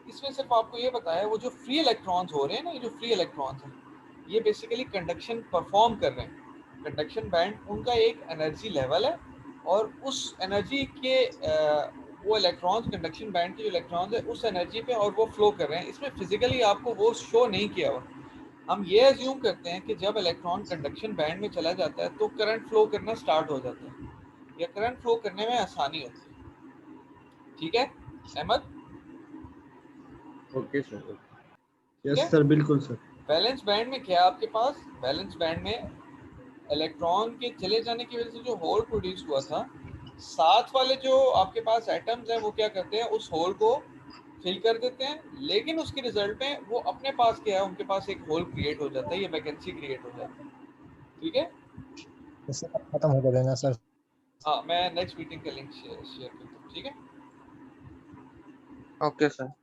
S1: इसमें सिर्फ आपको ये बताया वो जो फ्री इलेक्ट्रॉन्स हो रहे हैं ना, ये जो फ्री इलेक्ट्रॉन्स हैं ये बेसिकली कंडक्शन परफॉर्म कर रहे हैं। कंडक्शन बैंड उनका एक एनर्जी लेवल है और उस एनर्जी के वो इलेक्ट्रॉन्स, कंडक्शन बैंड के जो इलेक्ट्रॉन्स है उस एनर्जी पे और वो फ्लो कर रहे हैं। इसमें फिजिकली आपको वो शो नहीं किया हुआ। हम ये अज्यूम करते हैं कि जब इलेक्ट्रॉन कंडक्शन बैंड में चला जाता है तो करंट फ्लो करना स्टार्ट हो जाता है या करंट फ्लो करने में आसानी होती है, ठीक है अहमद?
S2: Okay sir.
S1: ठीक है?
S4: यस सर, बिल्कुल सर।
S1: वैलेंस बैंड में क्या है आपके पास? वैलेंस बैंड में इलेक्ट्रॉन के चले जाने की वजह से जो होल प्रोड्यूस हुआ था, साथ वाले जो आपके पास एटम्स हैं वो क्या करते हैं? उस होल को फिल कर देते हैं, लेकिन उसके रिजल्ट में वो अपने पास क्या है, उनके पास एक होल क्रिएट हो जाता है, ये वैकेंसी क्रिएट हो जाती है, ठीक है।
S4: इससे खत्म हो गया ना सर?
S1: हाँ, मैं नेक्स्ट मीटिंग का लिंक शेयर करता हूँ, ठीक है।
S5: Okay sir.